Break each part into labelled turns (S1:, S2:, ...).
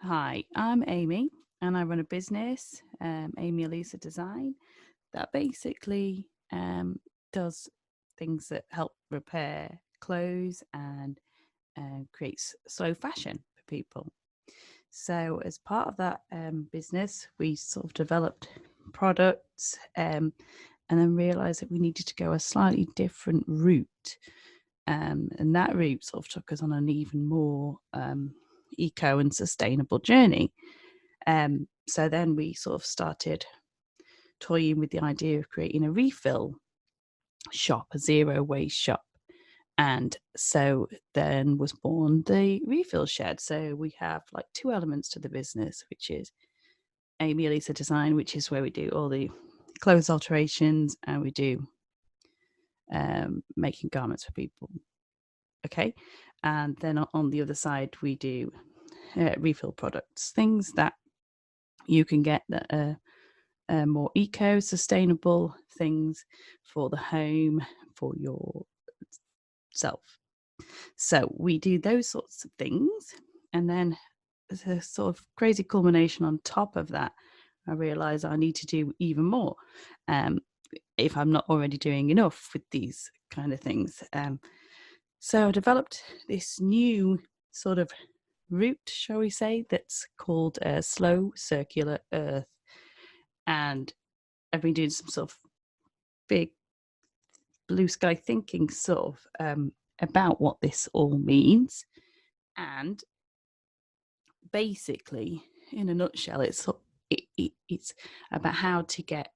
S1: Hi, I'm Amy, and I run a business, Amie Alissa Design, that basically does things that help repair clothes and creates slow fashion for people. So, as part of that business, we sort of developed products and then realized that we needed to go a slightly different route. And that route sort of took us on an even more eco and sustainable journey. So then we sort of started toying with the idea of creating a refill shop, a zero waste shop. And so then was born the refill shed. So we have like two elements to the business, which is Amie Alissa Design, which is where we do all the clothes alterations and we do making garments for people. Okay. And then on the other side, we do refill products, things that you can get that are more eco sustainable things for the home, for yourself. So we do those sorts of things. And then as a sort of crazy culmination on top of that, I realize I need to do even more um, if I'm not already doing enough with these kind of things. So I developed this new sort of route, shall we say, that's called Slow Circular Earth. And I've been doing some sort of big blue sky thinking sort of about what this all means. And basically, in a nutshell, it's about how to get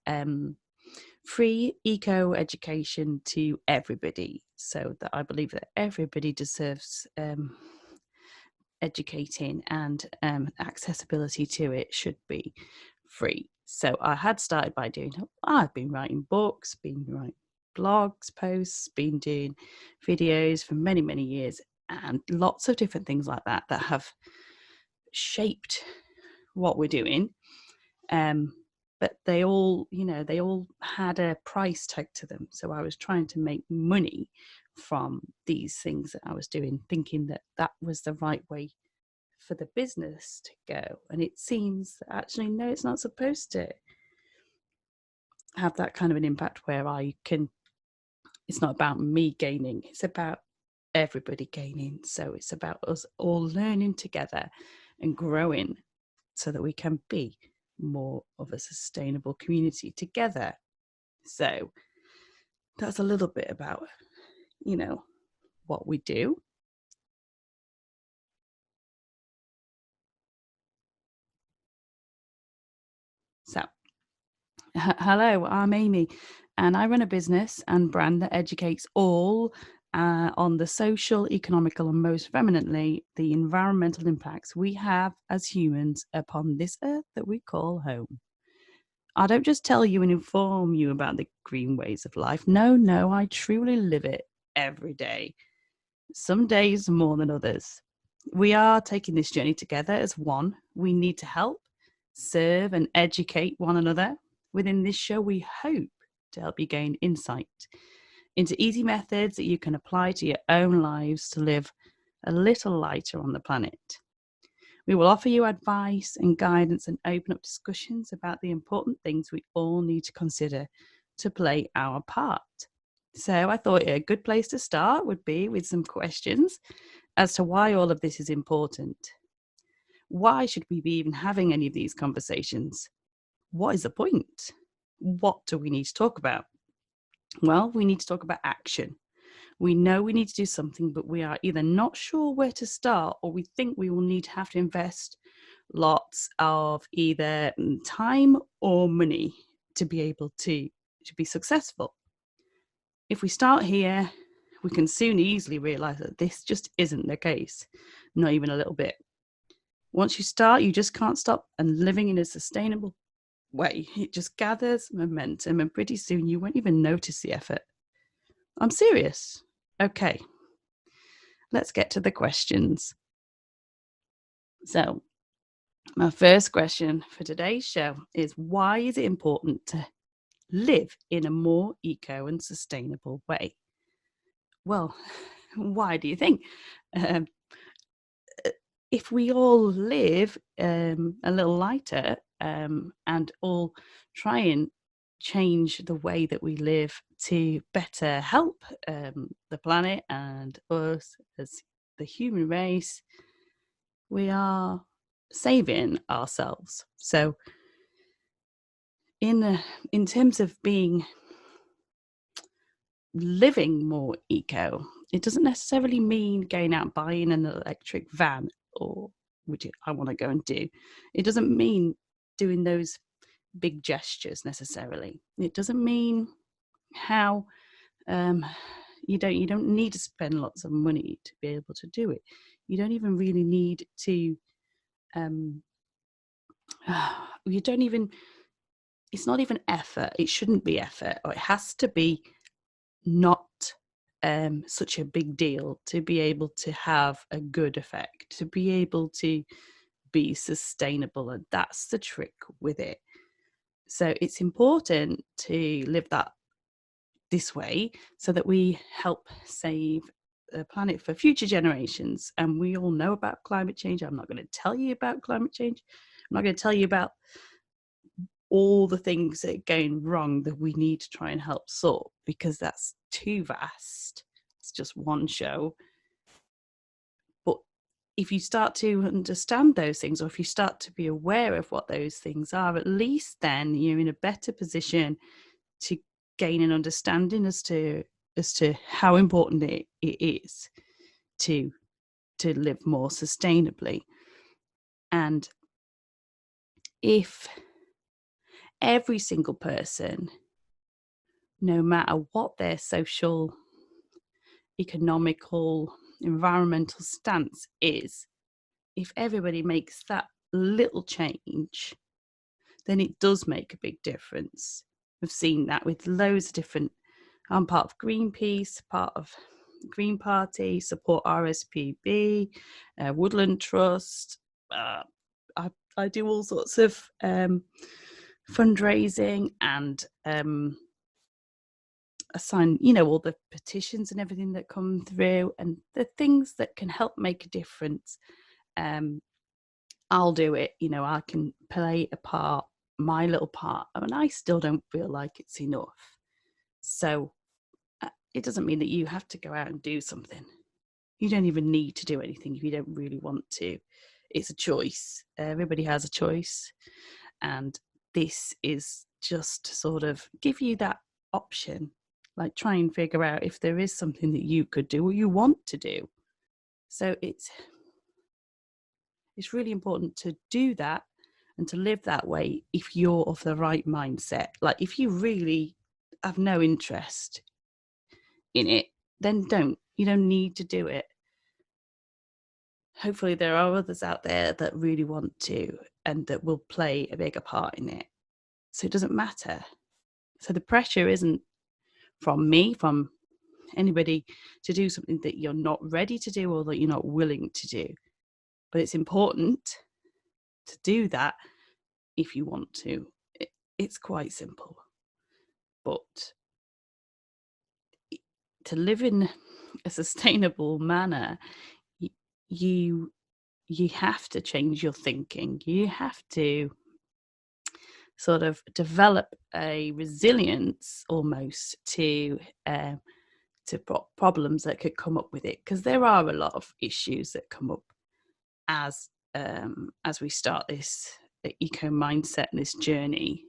S1: free eco education to everybody, so that I believe that everybody deserves educating, and accessibility to it should be free. So I had started by I've been writing books, been writing blogs, posts, been doing videos for many, many years, and lots of different things like that that have shaped what we're doing. But they all, they all had a price tag to them. So I was trying to make money from these things that I was doing, thinking that that was the right way for the business to go. And it seems that actually, no, it's not supposed to have that kind of an impact where it's not about me gaining, it's about everybody gaining. So it's about us all learning together and growing so that we can be more of a sustainable community together. So that's a little bit about, what we do. So, hello, I'm Amy, and I run a business and brand that educates all on the social, economical, and most eminently, the environmental impacts we have as humans upon this earth that we call home. I don't just tell you and inform you about the green ways of life. No, no, I truly live it every day, some days more than others. We are taking this journey together as one. We need to help, serve, and educate one another. Within this show, we hope to help you gain insight into easy methods that you can apply to your own lives to live a little lighter on the planet. We will offer you advice and guidance and open up discussions about the important things we all need to consider to play our part. So I thought a good place to start would be with some questions as to why all of this is important. Why should we be even having any of these conversations? What is the point? What do we need to talk about? Well, we need to talk about action. We know we need to do something, but we are either not sure where to start or we think we will need to have to invest lots of either time or money to be able to be successful. If we start here, we can soon easily realize that this just isn't the case, not even a little bit. Once you start, you just can't stop, and living in a sustainable way, it just gathers momentum, and pretty soon you won't even notice the effort. I'm serious. Okay, let's get to the questions. So, my first question for today's show is, why is it important to live in a more eco and sustainable way? Well, why do you think? Um, if we all live a little lighter and all try and change the way that we live to better help the planet and us as the human race, we are saving ourselves. So in terms of living more eco, it doesn't necessarily mean going out buying an electric van, or which I want to go and do. It doesn't mean doing those big gestures necessarily. It doesn't mean how you don't need to spend lots of money to be able to do it. You don't even really need to you don't even it's not even effort. It shouldn't be effort, or it has to be not such a big deal to be able to have a good effect, to be able to be sustainable. And that's the trick with it. So it's important to live that this way so that we help save the planet for future generations. And we all know about climate change. I'm not going to tell you about climate change. I'm not going to tell you about all the things that are going wrong that we need to try and help sort, because that's too vast. It's just one show. But if you start to understand those things, or if you start to be aware of what those things are, at least then you're in a better position to gain an understanding as to how important it is to live more sustainably. And if every single person, no matter what their social, economical, environmental stance is, if everybody makes that little change, then it does make a big difference. We've seen that with loads of different. I'm part of Greenpeace, part of Green Party, support RSPB, Woodland Trust. I do all sorts of fundraising and assign, all the petitions and everything that come through, and the things that can help make a difference. I'll do it. I can play a part, my little part, and I still don't feel like it's enough. So it doesn't mean that you have to go out and do something. You don't even need to do anything if you don't really want to. It's a choice. Everybody has a choice. And this is just to sort of give you that option. Like, try and figure out if there is something that you could do or you want to do. So it's really important to do that and to live that way if you're of the right mindset. Like, if you really have no interest in it, then you don't need to do it. Hopefully there are others out there that really want to and that will play a bigger part in it. So it doesn't matter. So the pressure isn't from me, from anybody, to do something that you're not ready to do or that you're not willing to do. But it's important to do that if you want to. It's quite simple. But to live in a sustainable manner, you have to change your thinking. You have to sort of develop a resilience almost to problems that could come up with it, because there are a lot of issues that come up as we start this eco mindset and this journey.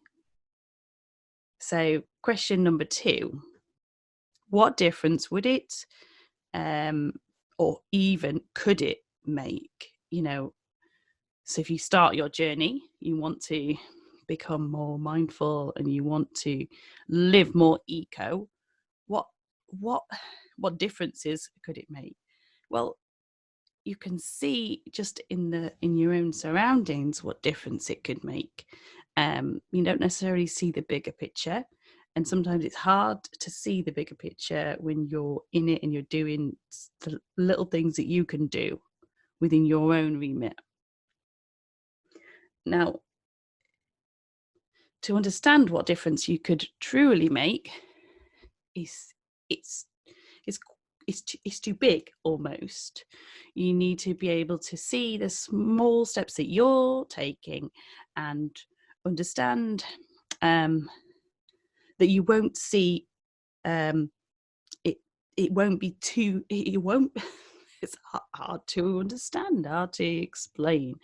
S1: So question number 2, what difference would it or even could it make? So if you start your journey, you want to become more mindful and you want to live more eco, what differences could it make? Well, you can see just in your own surroundings what difference it could make. You don't necessarily see the bigger picture, and sometimes it's hard to see the bigger picture when you're in it and you're doing the little things that you can do within your own remit. Now, to understand what difference you could truly make is it's too big almost. You need to be able to see the small steps that you're taking and understand that you won't see it. It won't be too. It won't. It's hard to understand, hard to explain.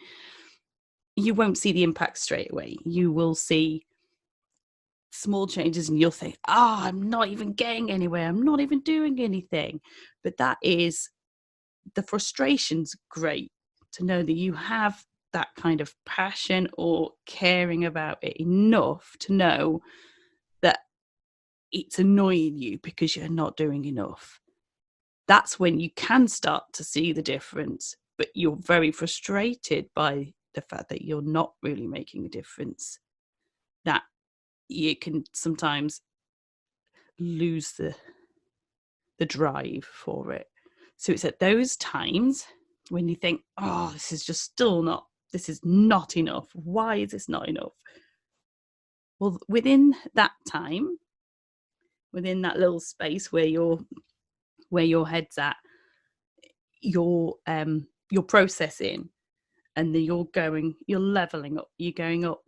S1: You won't see the impact straight away. You will see small changes and you'll think, I'm not even getting anywhere. I'm not even doing anything. But that is, the frustration's great to know that you have that kind of passion or caring about it enough to know that it's annoying you because you're not doing enough. That's when you can start to see the difference, but you're very frustrated by the fact that you're not really making a difference. That you can sometimes lose the drive for it. So it's at those times when you think, this is not enough. Why is this not enough? Well, within that time, within that little space where your head's at, you're processing, and then you're leveling up, you're going up,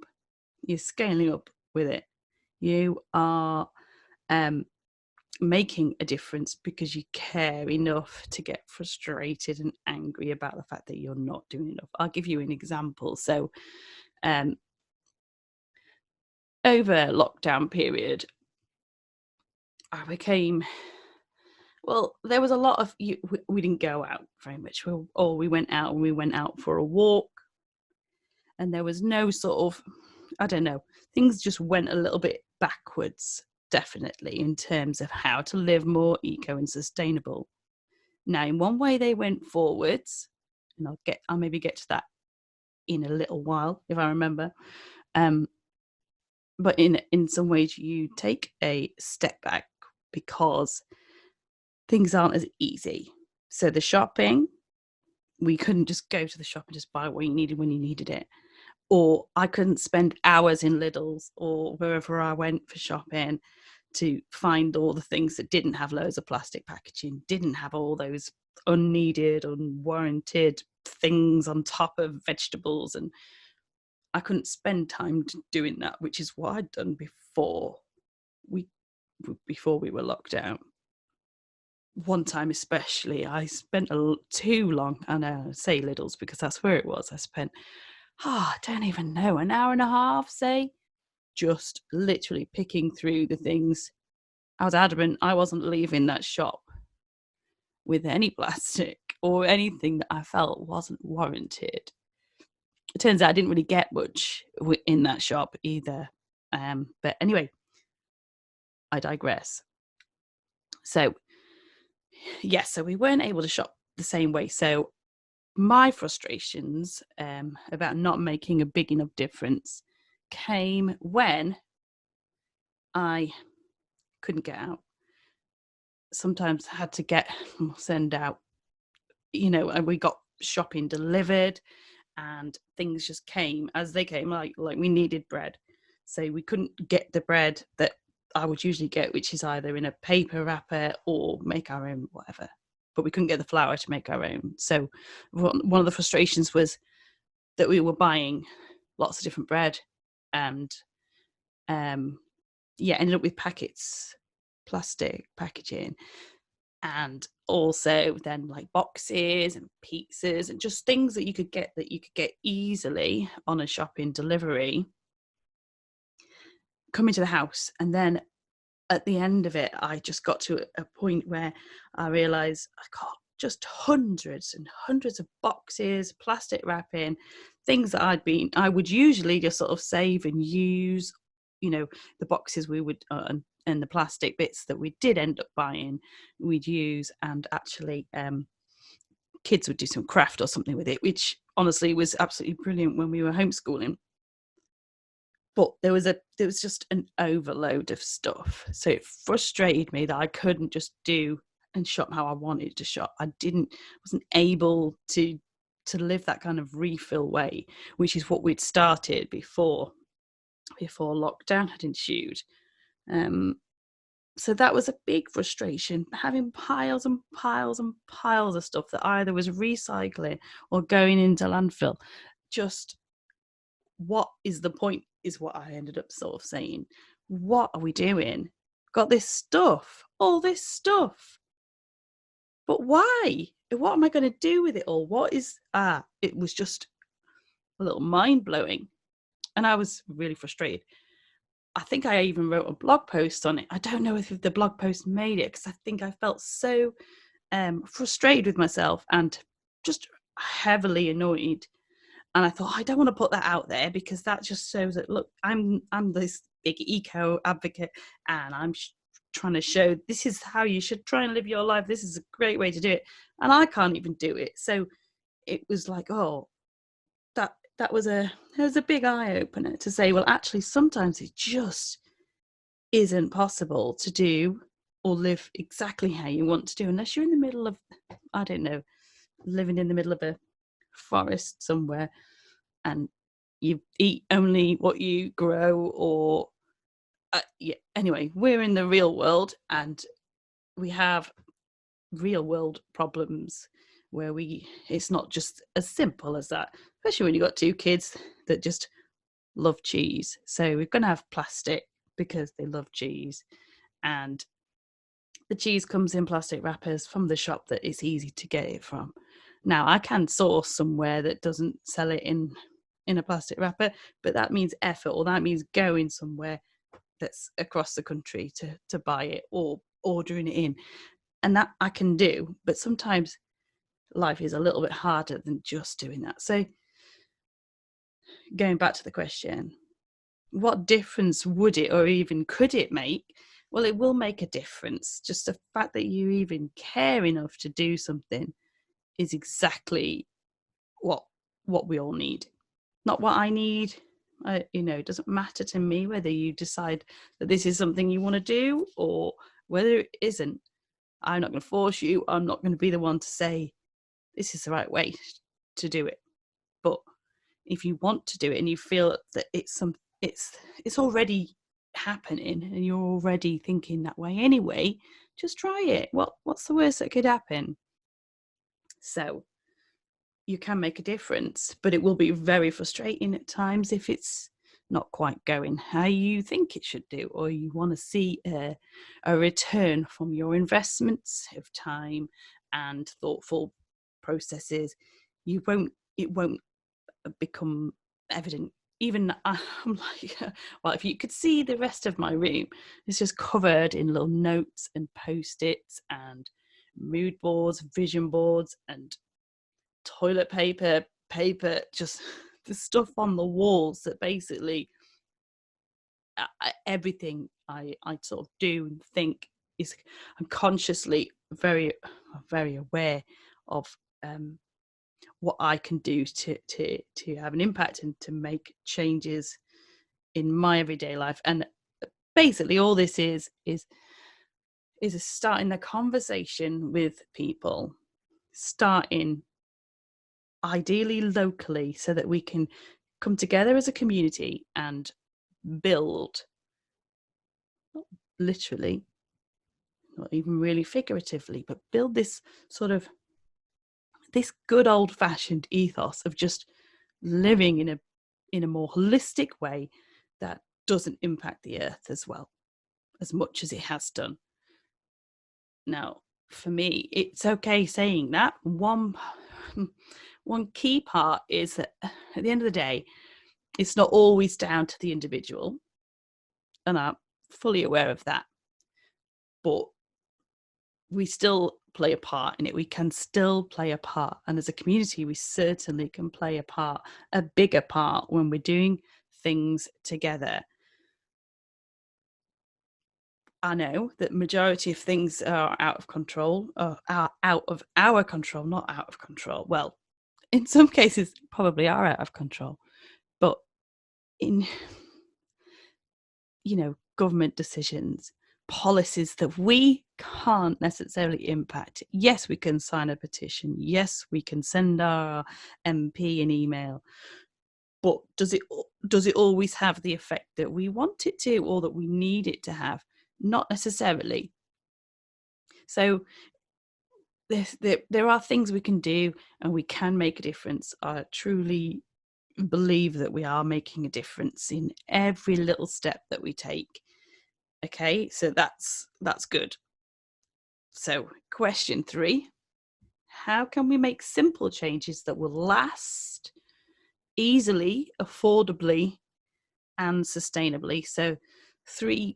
S1: you're scaling up with it. You are making a difference because you care enough to get frustrated and angry about the fact that you're not doing enough. I'll give you an example. So over lockdown period, I became, there was a lot of, we didn't go out very much, or we went out for a walk, and there was no sort of, I don't know, things just went a little bit backwards, definitely, in terms of how to live more eco and sustainable. Now, in one way they went forwards, and I'll maybe get to that in a little while if I remember. But in some ways you take a step back because things aren't as easy. So the shopping, we couldn't just go to the shop and just buy what you needed when you needed it. Or I couldn't spend hours in Lidl's or wherever I went for shopping to find all the things that didn't have loads of plastic packaging, didn't have all those unneeded, unwarranted things on top of vegetables. And I couldn't spend time doing that, which is what I'd done before we were locked down. One time especially, I spent too long, and I say Lidl's because that's where it was. I spent, I don't even know, an hour and a half, say, just literally picking through the things. I was adamant I wasn't leaving that shop with any plastic or anything that I felt wasn't warranted. It turns out I didn't really get much in that shop either. But anyway, I digress. So, yes, so we weren't able to shop the same way. So my frustrations about not making a big enough difference came when I couldn't get out. Sometimes had to send out, and we got shopping delivered, and things just came as they came. Like we needed bread, so we couldn't get the bread that I would usually get, which is either in a paper wrapper or make our own, whatever. But we couldn't get the flour to make our own. So one of the frustrations was that we were buying lots of different bread, and ended up with plastic packaging, and also then like boxes and pizzas and just things that you could get easily on a shopping delivery coming to the house. And then at the end of it, I just got to a point where I realized I got just hundreds and hundreds of boxes, plastic wrapping, things that I would usually just sort of save and use, the boxes we would, and the plastic bits that we did end up buying, we'd use, and actually kids would do some craft or something with it, which honestly was absolutely brilliant when we were homeschooling. But there was just an overload of stuff. So it frustrated me that I couldn't just do and shop how I wanted to shop. I wasn't able to live that kind of refill way, which is what we'd started before lockdown had ensued. So that was a big frustration, having piles and piles and piles of stuff that either was recycling or going into landfill. Just, what is the point, is what I ended up sort of saying. What are we doing? Got this stuff, all this stuff, but why? What am I going to do with it all? What is, it was just a little mind-blowing. And I was really frustrated. I think I even wrote a blog post on it. I don't know if the blog post made it, because I think I felt so frustrated with myself and just heavily annoyed. And I thought, I don't want to put that out there, because that just shows that, look, I'm this big eco advocate, and I'm trying to show this is how you should try and live your life. This is a great way to do it. And I can't even do it. So it was like, oh, that was a big eye opener to say, well, actually, sometimes it just isn't possible to do or live exactly how you want to do, unless you're in the middle of, I don't know, living in the middle of a forest somewhere, and you eat only what you grow, or yeah. Anyway, we're in the real world, and we have real world problems where it's not just as simple as that, especially when you've got two kids that just love cheese. So we're going to have plastic because they love cheese, and the cheese comes in plastic wrappers from the shop that it's easy to get it from. Now, I can source somewhere that doesn't sell it in a plastic wrapper, but that means effort, or that means going somewhere that's across the country to buy it, or ordering it in. And that I can do, but sometimes life is a little bit harder than just doing that. So going back to the question, what difference would it, or even could it make? Well, it will make a difference. Just the fact that you even care enough to do something is exactly what we all need. Not what I need. It doesn't matter to me whether you decide that this is something you want to do or whether it isn't. I'm not going to force you. I'm not going to be the one to say this is the right way to do it. But if you want to do it and you feel that it's already happening and you're already thinking that way anyway, just try it. What's the worst that could happen? So you can make a difference, but it will be very frustrating at times if it's not quite going how you think it should do, or you want to see a return from your investments of time and thoughtful processes. It won't become evident. Even I'm like, well, if you could see the rest of my room, it's just covered in little notes and post-its and mood boards, vision boards, and toilet paper, just the stuff on the walls that basically everything I sort of do and think is, I'm consciously very, very aware of what I can do to have an impact and to make changes in my everyday life. And basically all this is starting the conversation with people, starting ideally locally, so that we can come together as a community and build, not literally, not even really figuratively, but build this sort of this good old-fashioned ethos of just living in a more holistic way that doesn't impact the earth as much as it has done. Now, for me, it's okay saying that. One key part is that at the end of the day, it's not always down to the individual, and I'm fully aware of that. But we still play a part in it. We can still play a part. And as a community, we certainly can play a bigger part when we're doing things together. I know that majority of things are out of control, or are out of our control, not out of control. Well, in some cases, probably are out of control. But in, government decisions, policies that we can't necessarily impact. Yes, we can sign a petition. Yes, we can send our MP an email. But does it always have the effect that we want it to, or that we need it to have? Not necessarily. So there are things we can do and we can make a difference. I truly believe that we are making a difference in every little step that we take. Okay, so that's good. So question 3, how can we make simple changes that will last easily, affordably, and sustainably? So 3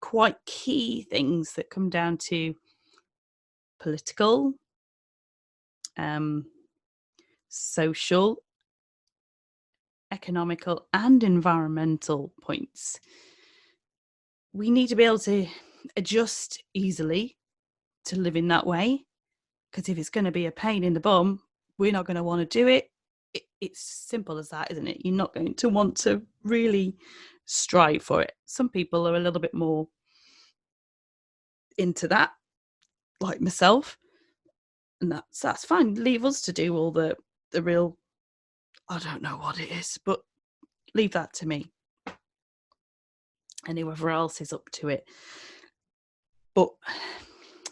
S1: quite key things that come down to political, social, economical, and environmental points. We need to be able to adjust easily to live in that way, because if it's going to be a pain in the bum, we're not going to want to do it. It's simple as that, isn't it? You're not going to want to really strive for it. Some people are a little bit more into that, like myself, and that's fine. Leave us to do all the real, I don't know what it is, but leave that to me and whoever else is up to it. But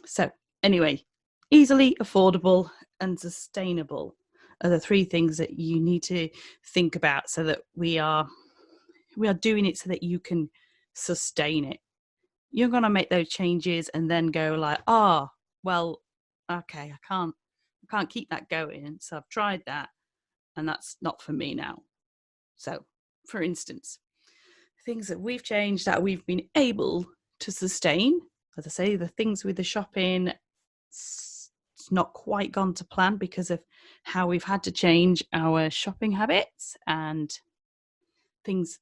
S1: so anyway, easily, affordable, and sustainable are the 3 things that you need to think about, so that we are doing it so that you can sustain it. You're going to make those changes and then go like, well, okay, I can't keep that going. So I've tried that and that's not for me now. So, for instance, things that we've changed that we've been able to sustain, as I say, the things with the shopping, it's not quite gone to plan because of how we've had to change our shopping habits, and things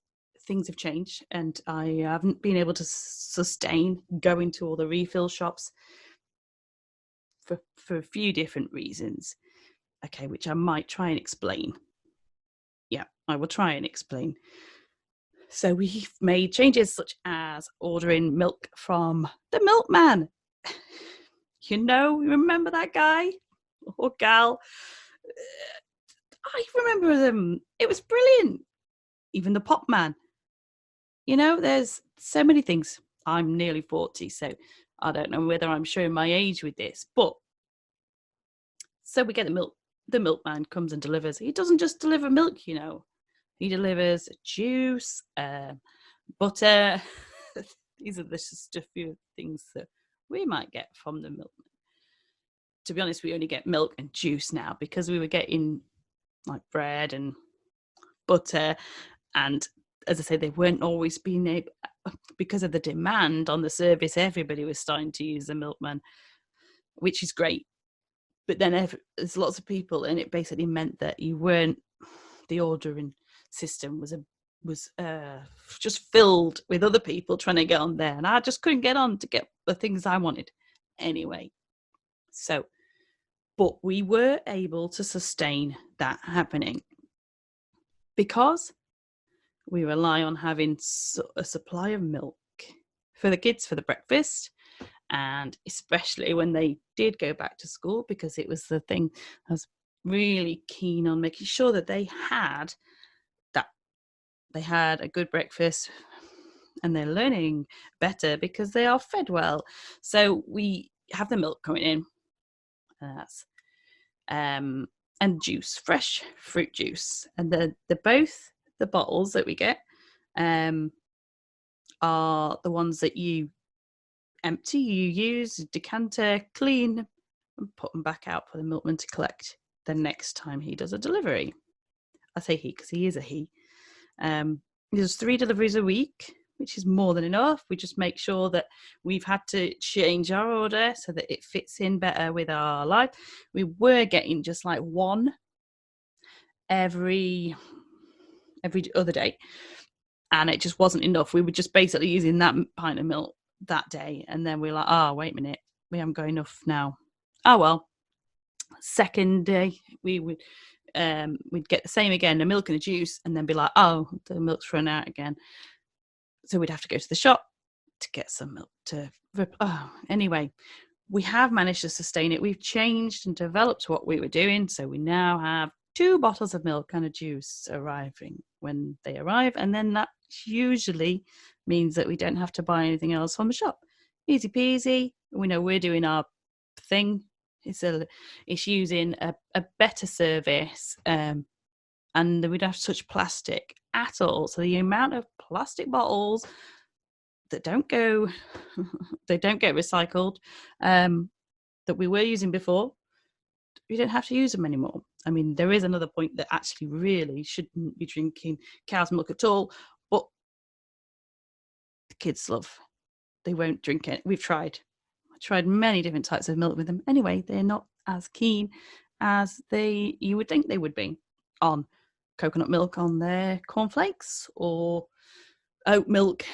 S1: have changed, and I haven't been able to sustain going to all the refill shops for a few different reasons. Okay, which I might try and explain. Yeah, I will try and explain. So we've made changes such as ordering milk from the milkman. Remember that guy or gal? I remember them. It was brilliant. Even the pop man. There's so many things. I'm nearly 40, so I don't know whether I'm showing my age with this, but so we get the milk. The milkman comes and delivers. He doesn't just deliver milk, He delivers juice, butter. These are just a few things that we might get from the milkman. To be honest, we only get milk and juice now, because we were getting like bread and butter, and as I say, they weren't always being able, because of the demand on the service, everybody was starting to use the milkman, which is great. But then there's lots of people, and it basically meant that the ordering system was just filled with other people trying to get on there, and I just couldn't get on to get the things I wanted anyway. So, but we were able to sustain that happening because we rely on having a supply of milk for the kids for the breakfast, and especially when they did go back to school, because it was the thing I was really keen on making sure that they had a good breakfast and they're learning better because they are fed well. So we have the milk coming in, and juice, fresh fruit juice, and both the bottles that we get are the ones that you empty, you use, decanter, clean, and put them back out for the milkman to collect the next time he does a delivery. I say he because he is a he. There's 3 deliveries a week, which is more than enough. We just make sure that we've had to change our order so that it fits in better with our life. We were getting just like 1 every other day, and it just wasn't enough. We were just basically using that pint of milk that day, and then we're like, wait a minute, we haven't got enough now. Well, second day we'd get the same again, a milk and a juice, and then be like, the milk's run out again, so we'd have to go to the shop to get some milk anyway, we have managed to sustain it. We've changed and developed what we were doing, so we now have 2 bottles of milk and a juice arriving when they arrive, and then that usually means that we don't have to buy anything else from the shop. easy peasy. We know we're doing our thing. It's using a better service, and we don't have to touch plastic at all. So the amount of plastic bottles that don't go, they don't get recycled, that we were using before, we don't have to use them anymore. I mean, there is another point that actually really shouldn't be drinking cow's milk at all, but the kids they won't drink it. We've tried. I tried many different types of milk with them. Anyway, they're not as keen as you would think they would be on coconut milk on their cornflakes or oat milk.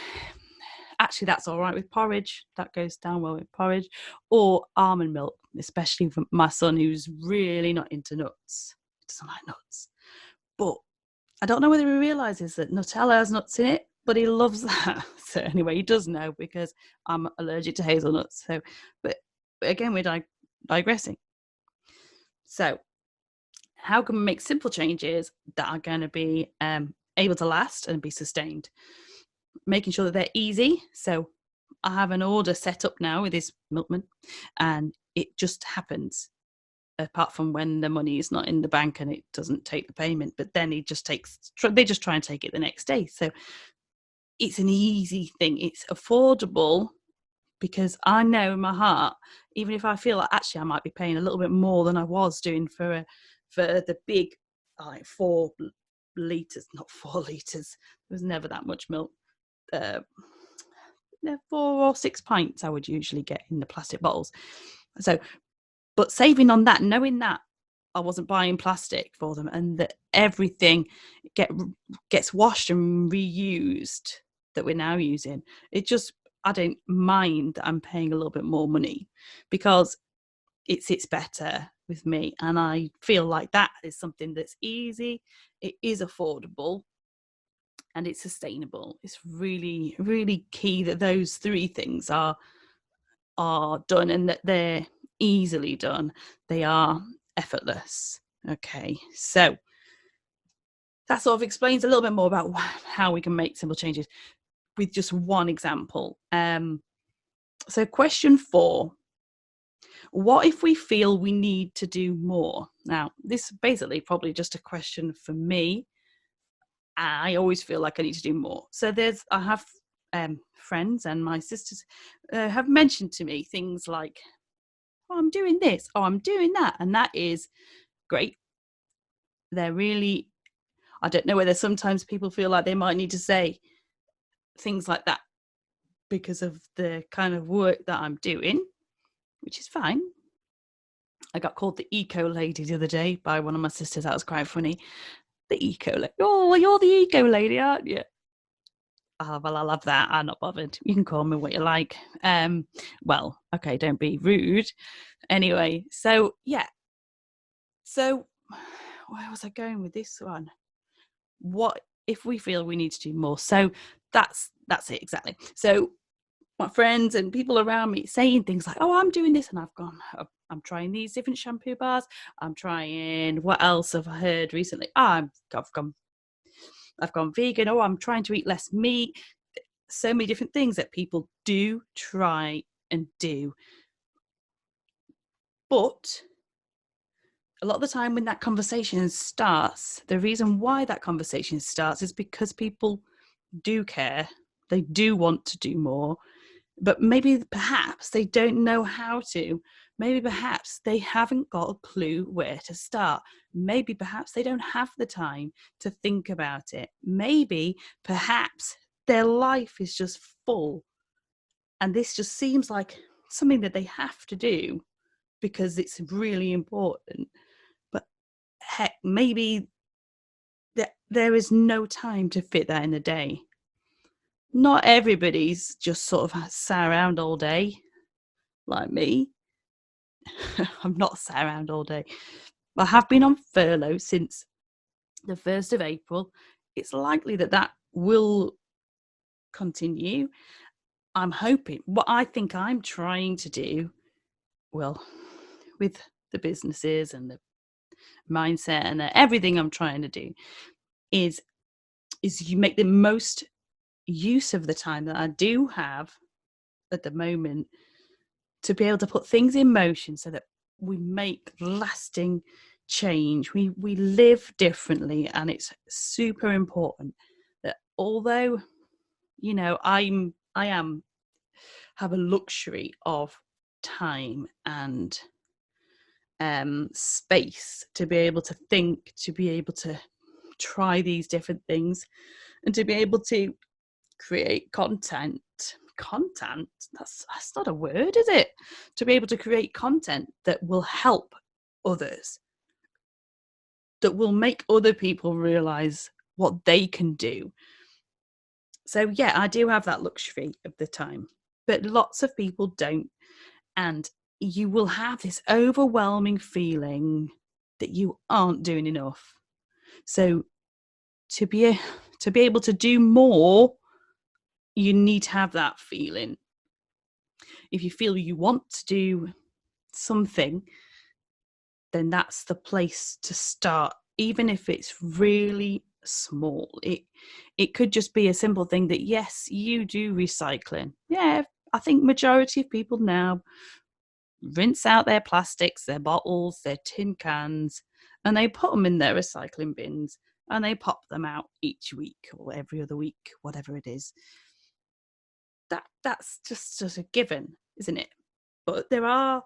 S1: Actually, that's all right with porridge. That goes down well with porridge. Or almond milk, especially for my son, who's really not into nuts. He doesn't like nuts. But I don't know whether he realises that Nutella has nuts in it, but he loves that. So anyway, he does know because I'm allergic to hazelnuts. So, but again, we're digressing. So how can we make simple changes that are going to be able to last and be sustained? Making sure that they're easy. So I have an order set up now with this milkman, and it just happens, apart from when the money is not in the bank and it doesn't take the payment, but then they just try and take it the next day. So it's an easy thing. It's affordable, because I know in my heart, even if I feel like actually I might be paying a little bit more than I was doing for the big, like 4 litres, not 4 litres, there was never that much milk. 4 or 6 pints I would usually get in the plastic bottles. So, but saving on that, knowing that I wasn't buying plastic for them, and that everything gets washed and reused that we're now using, I don't mind that I'm paying a little bit more money, because it sits better with me, and I feel like that is something that's easy, it is affordable, and it's sustainable. It's really, really key that those 3 things are done, and that they're easily done. They are effortless. Okay, so that sort of explains a little bit more about how we can make simple changes with just one example. So question 4, what if we feel we need to do more? Now, this is basically probably just a question for me. I always feel like I need to do more. So I have friends, and my sisters have mentioned to me things like, oh, I'm doing this, oh, I'm doing that. And that is great. They're really, I don't know whether sometimes people feel like they might need to say things like that because of the kind of work that I'm doing, which is fine. I got called the eco lady the other day by one of my sisters. That was quite funny. The eco lady. Oh, well, you're the eco lady, aren't you? Oh, well, I love that. I'm not bothered. You can call me what you like. Well, okay, don't be rude. Anyway, so yeah. So where was I going with this one? What if we feel we need to do more? So that's it exactly. So my friends and people around me saying things like, oh, I'm doing this, and I'm trying these different shampoo bars. I'm trying, what else have I heard recently? I've gone vegan. Oh, I'm trying to eat less meat. So many different things that people do try and do. But a lot of the time when that conversation starts, the reason why that conversation starts is because people do care. They do want to do more, but maybe perhaps they don't know how to. Maybe perhaps they haven't got a clue where to start. Maybe perhaps they don't have the time to think about it. Maybe perhaps their life is just full, and this just seems like something that they have to do because it's really important. But heck, maybe there is no time to fit that in a day. Not everybody's just sort of sat around all day like me. I'm not sat around all day. I have been on furlough since the 1st of April. It's likely that will continue. I'm hoping, what I think I'm trying to do, well, with the businesses and the mindset and everything I'm trying to do, is you make the most use of the time that I do have at the moment to be able to put things in motion so that we make lasting change. We live differently, and it's super important that although, you know, I have a luxury of time and space to be able to think, to be able to try these different things, and to be able to create content. That's not a word, is it? To be able to create content that will help others, that will make other people realize what they can do. So yeah, I do have that luxury of the time, but lots of people don't. And you will have this overwhelming feeling that you aren't doing enough. So to be able to do more, you need to have that feeling. If you feel you want to do something, then that's the place to start, even if it's really small. It could just be a simple thing that, yes, you do recycling. Yeah, I think majority of people now rinse out their plastics, their bottles, their tin cans, and they put them in their recycling bins, and they pop them out each week or every other week, whatever it is. That's just a given, isn't it? But there are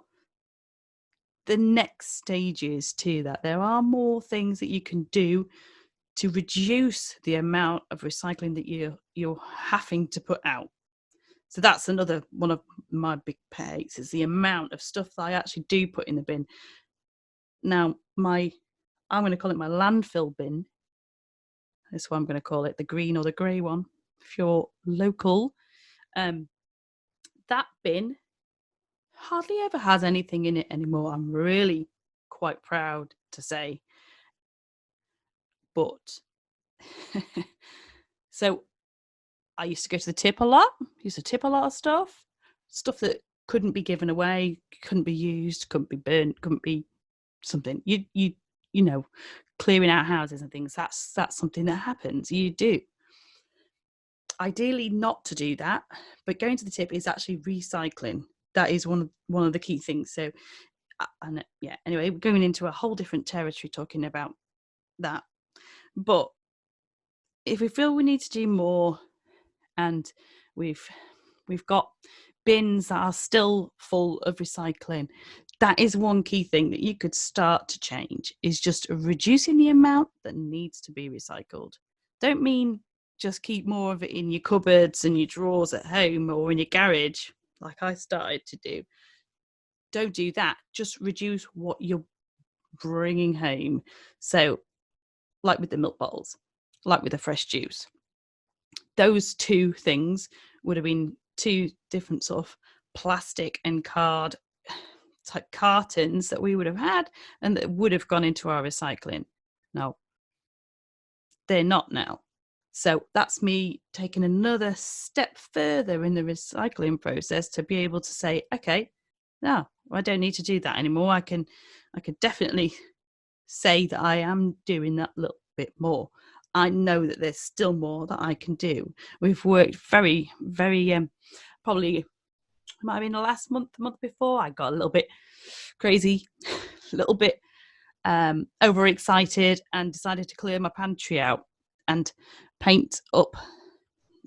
S1: the next stages to that. There are more things that you can do to reduce the amount of recycling that you're having to put out. So that's another one of my big pet hates, is the amount of stuff that I actually do put in the bin. Now, I'm going to call it my landfill bin. That's what I'm going to call it, the green or the grey one, if you're local. That bin hardly ever has anything in it anymore. I'm really quite proud to say. But so I used to go to the tip a lot, of stuff that couldn't be given away, couldn't be used, couldn't be burnt, couldn't be something. You know, clearing out houses and things, that's something that happens. You do. Ideally not to do that, but going to the tip is actually recycling. That is one of the key things. So, and yeah, anyway, we're going into a whole different territory talking about that. But if we feel we need to do more, and we've got bins that are still full of recycling, that is one key thing that you could start to change, is just reducing the amount that needs to be recycled. Don't mean just keep more of it in your cupboards and your drawers at home or in your garage, like I started to do. Don't do that. Just reduce what you're bringing home. So, like with the milk bottles, like with the fresh juice, those two things would have been two different sort of plastic and card type cartons that we would have had and that would have gone into our recycling. Now, they're not now. So that's me taking another step further in the recycling process to be able to say, okay, no, I don't need to do that anymore. I can definitely say that I am doing that little bit more. I know that there's still more that I can do. We've worked very, very, probably might have been the last month, the month before, I got a little bit crazy, a little bit overexcited, and decided to clear my pantry out and paint up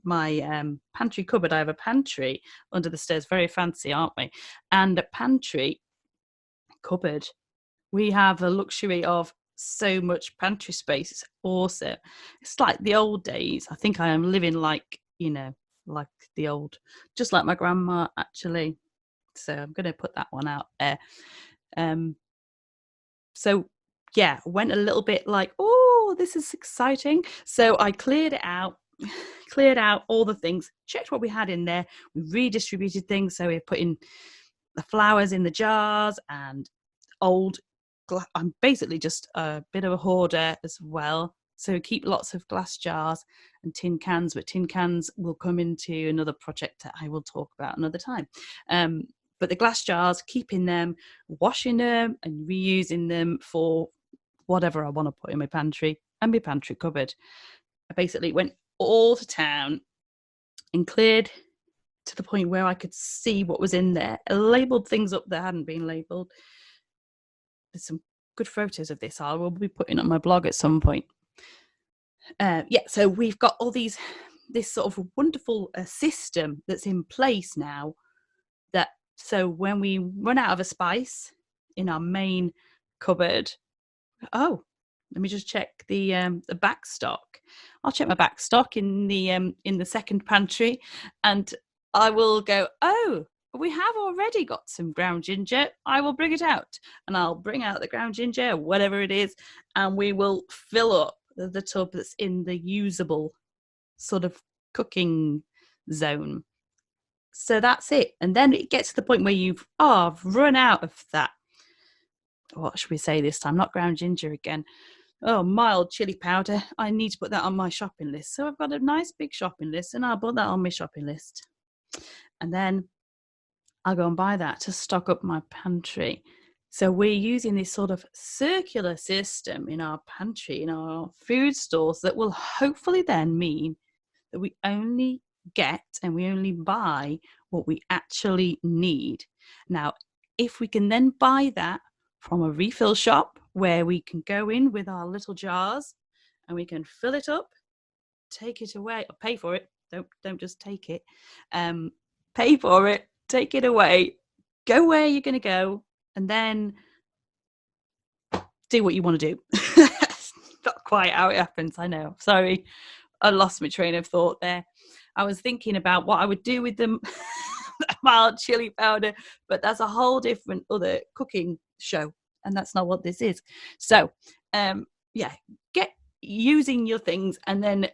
S1: my pantry cupboard. I have a pantry under the stairs, very fancy, aren't we? And a pantry cupboard. We have a luxury of so much pantry space. It's awesome. It's like the old days. I think I am living like, like the old, just like my grandma, actually. So I'm going to put that one out there. So yeah, went a little bit like, oh, this is exciting. So I cleared it out, cleared out all the things, checked what we had in there. We redistributed things. So we're putting the flowers in the jars and old I'm basically just a bit of a hoarder as well. So keep lots of glass jars and tin cans, but tin cans will come into another project that I will talk about another time. But the glass jars, keeping them, washing them and reusing them for whatever I want to put in my pantry and my pantry cupboard. I basically went all to town and cleared to the point where I could see what was in there. I labelled things up that hadn't been labelled. There's some good photos of this I will be putting on my blog at some point. So we've got all this sort of wonderful system that's in place now, that so when we run out of a spice in our main cupboard, let me just check the back stock. I'll check my back stock in the second pantry, and I will go, oh, we have already got some ground ginger. I will bring it out, and I'll bring out the ground ginger, whatever it is, and we will fill up the tub that's in the usable sort of cooking zone. So that's it. And then it gets to the point where I've run out of that. What should we say this time? Not ground ginger again. Mild chili powder. I need to put that on my shopping list. So I've got a nice big shopping list, and I'll put that on my shopping list. And then I'll go and buy that to stock up my pantry. So we're using this sort of circular system in our pantry, in our food stores, that will hopefully then mean that we only get and we only buy what we actually need. Now, if we can then buy that from a refill shop where we can go in with our little jars and we can fill it up, take it away, or pay for it. Don't just take it. Pay for it, take it away, go where you're going to go, and then do what you want to do. Not quite how it happens, I know. Sorry, I lost my train of thought there. I was thinking about what I would do with the mild chili powder, but that's a whole different other cooking show, and that's not what this is. So, get using your things, and then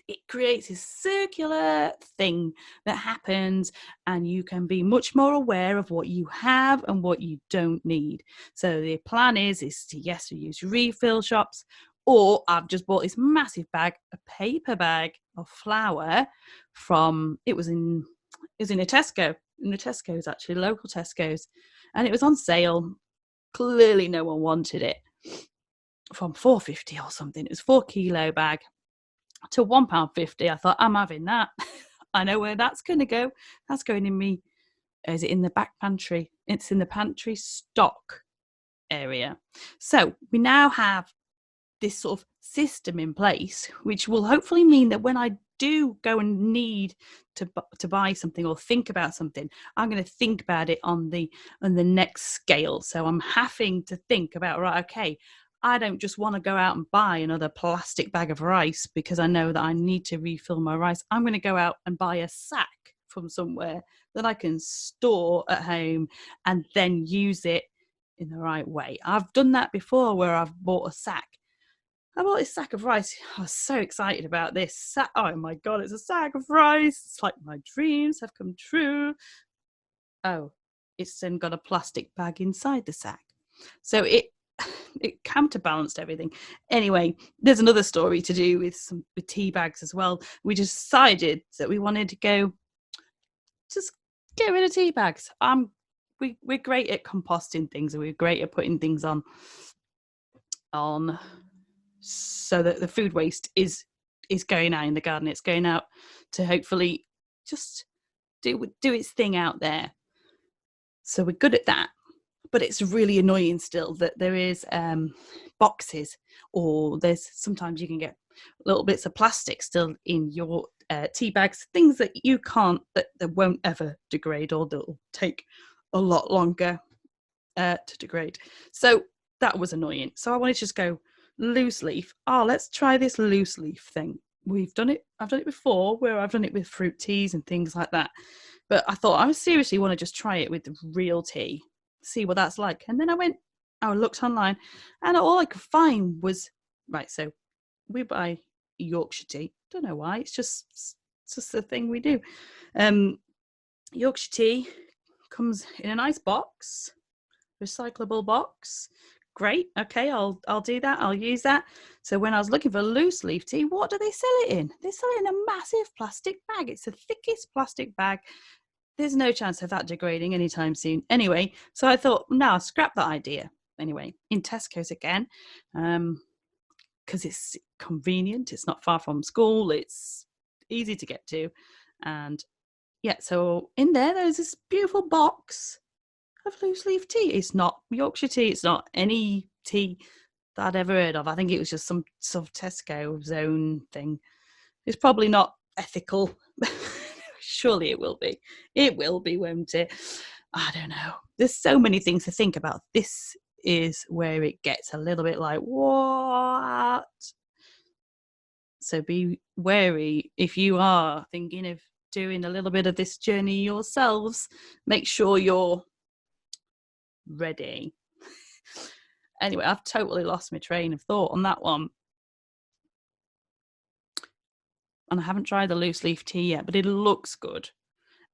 S1: it creates this circular thing that happens, and you can be much more aware of what you have and what you don't need. So the plan is to use refill shops, or I've just bought this massive bag, a paper bag of flour from, it was in a Tesco, in the Tesco's, actually, local Tesco's, and it was on sale. Clearly no one wanted it, from £4.50 or something. It was 4 kilo bag to £1.50. I thought, I'm having that. I know where that's going to go. That's going in me. Is it in the back pantry? It's in the pantry stock area. So we now have this sort of system in place, which will hopefully mean that when I do go and need to buy something or think about something, I'm going to think about it on the next scale. So I'm having to think about, right, okay, I don't just want to go out and buy another plastic bag of rice because I know that I need to refill my rice. I'm going to go out and buy a sack from somewhere that I can store at home and then use it in the right way. I've done that before, where I've bought a sack. I bought this sack of rice. I was so excited about this sack. Oh my God, it's a sack of rice. It's like my dreams have come true. Oh, it's then got a plastic bag inside the sack. So it counterbalanced everything. Anyway, there's another story to do with tea bags as well. We decided that we wanted to just get rid of tea bags. We're great at composting things, and we're great at putting things on so that the food waste is going out in the garden. It's going out to hopefully just do its thing out there. So we're good at that. But it's really annoying still that there is boxes, or there's sometimes you can get little bits of plastic still in your tea bags, things that you can't, that won't ever degrade, or that'll take a lot longer to degrade. So that was annoying. So I wanted to just go loose leaf. Let's try this loose leaf thing. I've done it before, where I've done it with fruit teas and things like that. But I thought I seriously want to just try it with the real tea, see what that's like. And then I looked online, and all I could find was, right, so we buy Yorkshire tea. Don't know why, it's just the thing we do. Yorkshire tea comes in a nice box, recyclable box. Great, okay, I'll do that, I'll use that. So when I was looking for loose leaf tea, what do they sell it in? They sell it in a massive plastic bag. It's the thickest plastic bag. There's no chance of that degrading anytime soon. Anyway, so I thought, no, scrap that idea. Anyway, in Tesco's again, because it's convenient. It's not far from school. It's easy to get to, and yeah, so in there's this beautiful box of loose leaf tea. It's not Yorkshire tea. It's not any tea that I'd ever heard of. I think it was just some sort of Tesco zone thing. It's probably not ethical. Surely it will be. It will be, won't it? I don't know. There's so many things to think about. This is where it gets a little bit like, what? So be wary if you are thinking of doing a little bit of this journey yourselves. Make sure you're ready. Anyway, I've totally lost my train of thought on that one. And I haven't tried the loose leaf tea yet, but it looks good.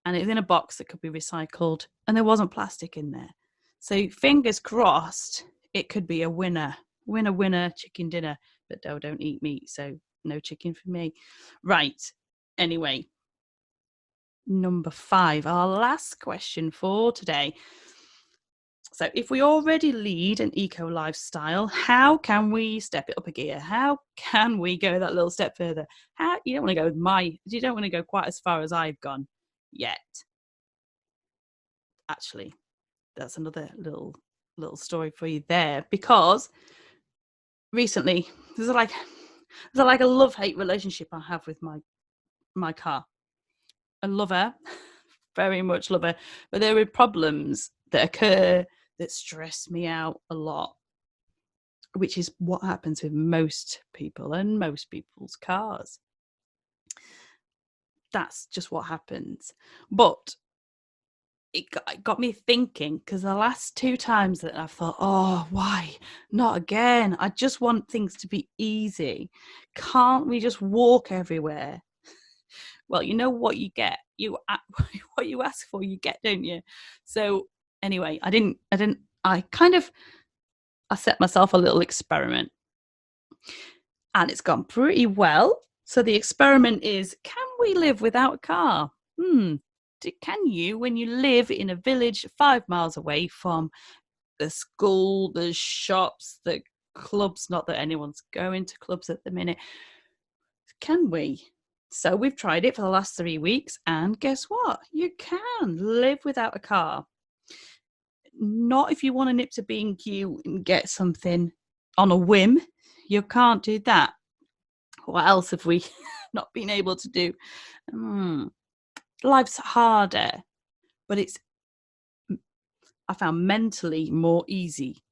S1: And it's in a box that could be recycled. And there wasn't plastic in there. So fingers crossed, it could be a winner. Winner, winner, chicken dinner. But no, don't eat meat. So no chicken for me. Right. Anyway, number 5, our last question for today. So if we already lead an eco lifestyle, how can we step it up a gear? How can we go that little step further? You don't want to go quite as far as I've gone yet. Actually, that's another little story for you there, because recently there's like a love-hate relationship I have with my car. I love her, very much love her, but there are problems that occur that stress me out a lot, which is what happens with most people and most people's cars. That's just what happens. But it got me thinking, because the last 2 times that I've thought, oh, why not again? I just want things to be easy. Can't we just walk everywhere? Well, you know what you get. What you ask for, you get, don't you? So anyway, I set myself a little experiment, and it's gone pretty well. So the experiment is, can we live without a car? Can you, when you live in a village 5 miles away from the school, the shops, the clubs, not that anyone's going to clubs at the minute, can we? So we've tried it for the last 3 weeks, and guess what? You can live without a car. Not if you want to nip to B&Q and get something on a whim. You can't do that. What else have we not been able to do? Life's harder, but I found mentally more easy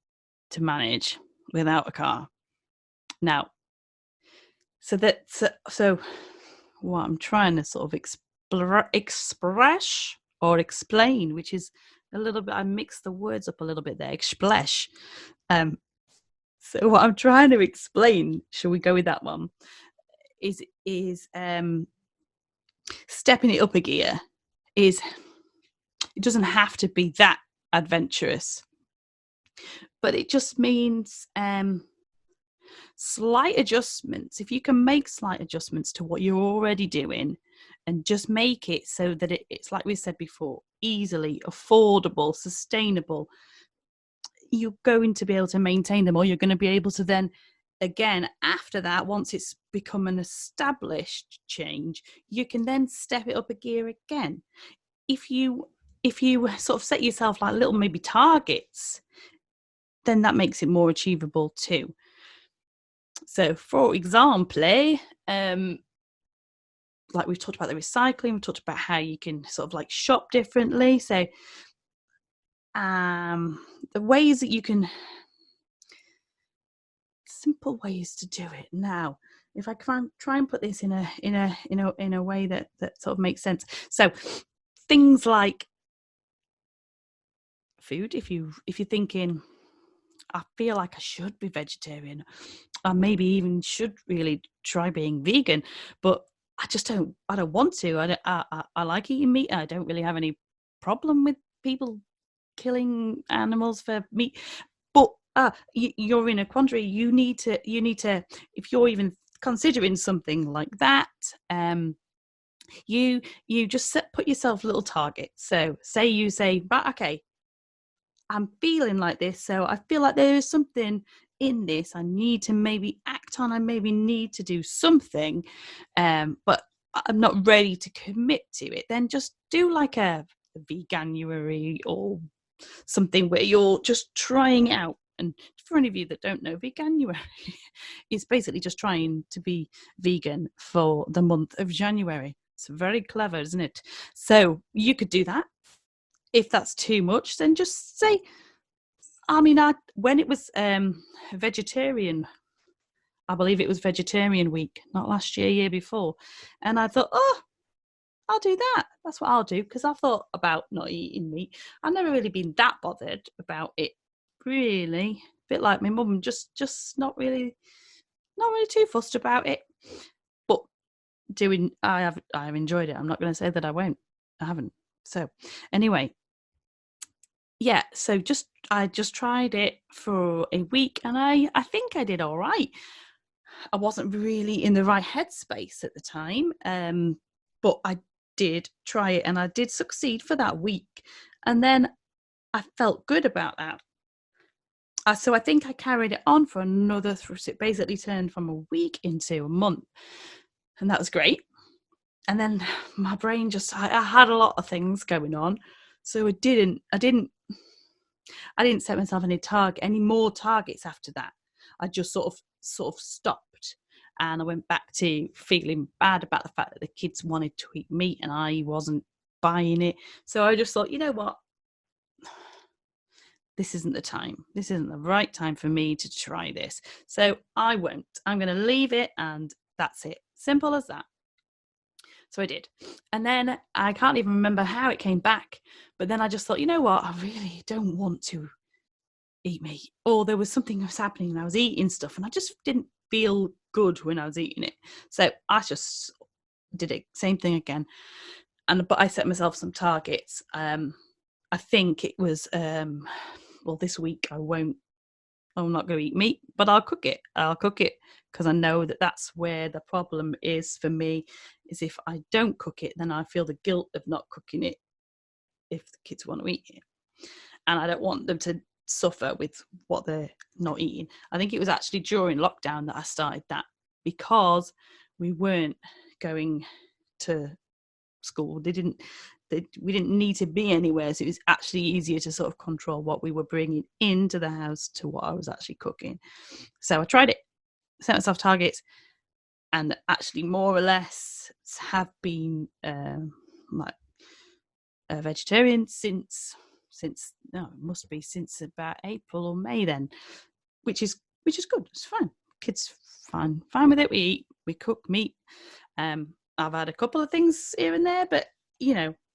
S1: to manage without a car. Now, so what I'm trying to sort of express or explain, which is a little bit, I mixed the words up a little bit there, express. So what I'm trying to explain, shall we go with that one, is stepping it up a gear. It doesn't have to be that adventurous, but it just means slight adjustments. If you can make slight adjustments to what you're already doing and just make it so that it's, like we said before, easily affordable, sustainable, you're going to be able to maintain them, or you're going to be able to then, again, after that, once it's become an established change, you can then step it up a gear again. If you sort of set yourself like little maybe targets, then that makes it more achievable too. So for example, like we've talked about the recycling, we've talked about how you can sort of like shop differently. So the ways that you can, simple ways to do it. Now, if I can try and put this in a way that sort of makes sense. So things like food, if you're thinking, I feel like I should be vegetarian, I maybe even should really try being vegan, but I don't want to. I like eating meat. I don't really have any problem with people killing animals for meat, but you're in a quandary. You need to, if you're even considering something like that, you just put yourself little targets. So say you say, right, okay, I'm feeling like this, so I feel like there is something in this I need to maybe act on. I maybe need to do something, but I'm not ready to commit to it, then just do like a veganuary or something where you're just trying it out. And for any of you that don't know, veganuary is basically just trying to be vegan for the month of January. It's very clever, isn't it? So you could do that. If that's too much, then just say, I mean, when it was vegetarian, I believe it was vegetarian week, not last year, year before. And I thought, oh, I'll do that. That's what I'll do, because I thought about not eating meat. I've never really been that bothered about it, really. A bit like my mum, just not really too fussed about it. But I've enjoyed it. I'm not going to say that I won't. I haven't. So anyway, yeah. So I just tried it for a week, and I think I did all right. I wasn't really in the right headspace at the time, but I did try it, and I did succeed for that week, and then I felt good about that. So I think I carried it on for another. It basically turned from a week into a month, and that was great. And then my brain I had a lot of things going on, so I didn't set myself any more targets after that. I just sort of stopped, and I went back to feeling bad about the fact that the kids wanted to eat meat and I wasn't buying it. So I just thought, you know what? This isn't the time. This isn't the right time for me to try this. So I won't. I'm going to leave it, and that's it. Simple as that. So I did. And then I can't even remember how it came back. But then I just thought, you know what? I really don't want to eat meat. Or there was something that was happening and I was eating stuff and I just didn't feel good when I was eating it. So I just did it. Same thing again. But I set myself some targets. I think it was, this week I'm not going to eat meat, but I'll cook it. I'll cook it because I know that that's where the problem is for me, is if I don't cook it, then I feel the guilt of not cooking it if the kids want to eat it. And I don't want them to suffer with what they're not eating. I think it was actually during lockdown that I started that, because we weren't going to school. We didn't need to be anywhere, so it was actually easier to sort of control what we were bringing into the house to what I was actually cooking. So I tried it, set myself targets, and actually more or less have been like a vegetarian since it must be since about April or May then, which is good. It's fine. Kids fine with it. We cook meat. I've had a couple of things here and there, but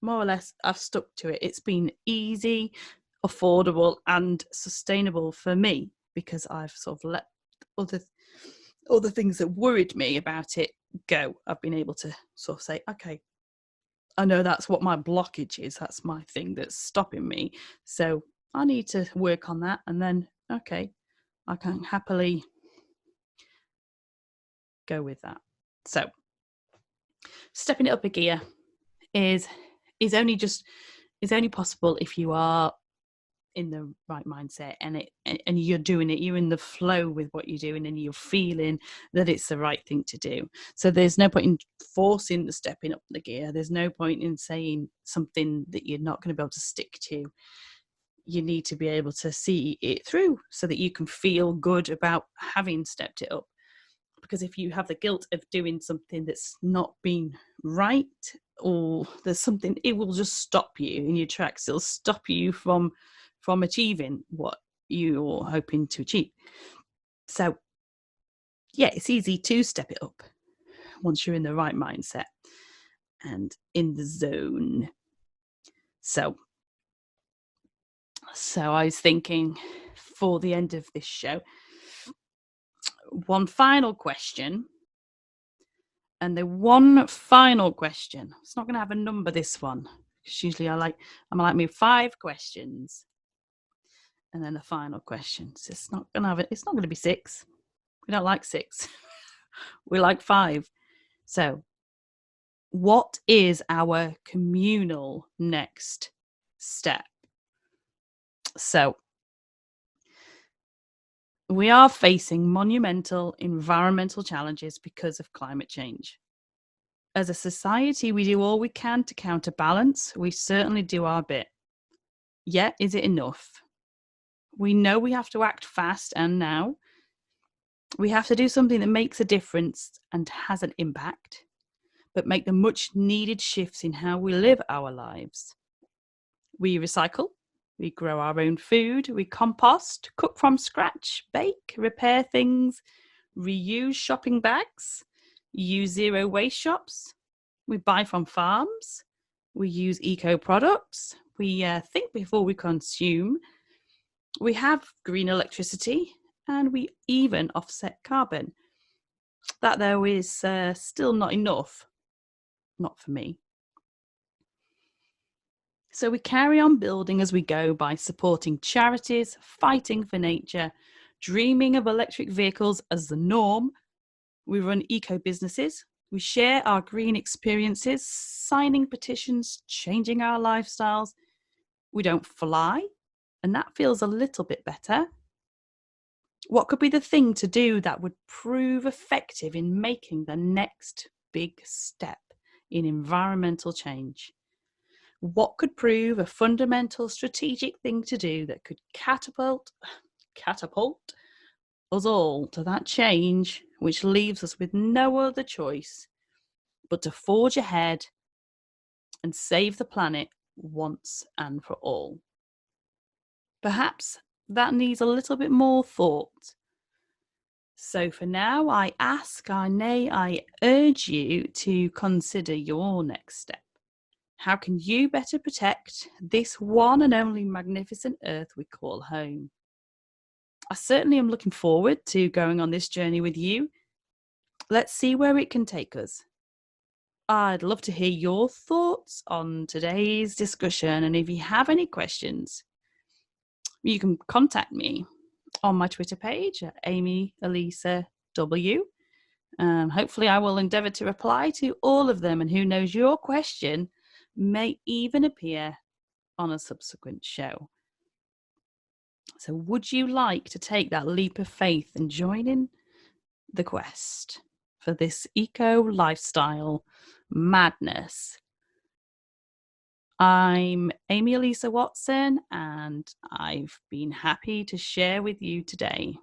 S1: more or less I've stuck to it. It's been easy, affordable, and sustainable for me, because I've sort of let other things that worried me about it go. I've been able to sort of say, okay, I know that's what my blockage is. That's my thing that's stopping me. So I need to work on that. And then, okay, I can happily go with that. So stepping it up a gear is only possible if you are in the right mindset and you're doing it, you're in the flow with what you're doing and you're feeling that it's the right thing to do. So there's no point in forcing the stepping up the gear. There's no point in saying something that you're not going to be able to stick to. You need to be able to see it through so that you can feel good about having stepped it up. Because if you have the guilt of doing something that's not been right, or there's something, it will just stop you in your tracks. It'll stop you from achieving what you're hoping to achieve. So yeah, it's easy to step it up once you're in the right mindset and in the zone. So I was thinking, for the end of this show, one final question. And the one final question, it's not going to have a number, this one, because usually I'm like me 5 questions. And then the final question. So it's not going to be 6. We don't like 6. We like 5. So what is our communal next step? So we are facing monumental environmental challenges because of climate change. As a society, we do all we can to counterbalance. We certainly do our bit. Yet, is it enough? We know we have to act fast and now. We have to do something that makes a difference and has an impact, but make the much needed shifts in how we live our lives. We recycle, we grow our own food, we compost, cook from scratch, bake, repair things, reuse shopping bags, use zero waste shops, we buy from farms, we use eco products, we think before we consume, we have green electricity, and we even offset carbon. That, though, is still not enough. Not for me. So we carry on building as we go by supporting charities, fighting for nature, dreaming of electric vehicles as the norm. We run eco businesses. We share our green experiences, signing petitions, changing our lifestyles. We don't fly, and that feels a little bit better. What could be the thing to do that would prove effective in making the next big step in environmental change? What could prove a fundamental strategic thing to do that could catapult us all to that change, which leaves us with no other choice but to forge ahead and save the planet once and for all? Perhaps that needs a little bit more thought. So for now, I urge you to consider your next step. How can you better protect this one and only magnificent earth we call home? I certainly am looking forward to going on this journey with you. Let's see where it can take us. I'd love to hear your thoughts on today's discussion, and if you have any questions, you can contact me on my Twitter page at Amie Alissa W. Hopefully I will endeavour to reply to all of them, and who knows, your question may even appear on a subsequent show. So would you like to take that leap of faith and join in the quest for this eco lifestyle madness? I'm Amie Alissa Watson, and I've been happy to share with you today.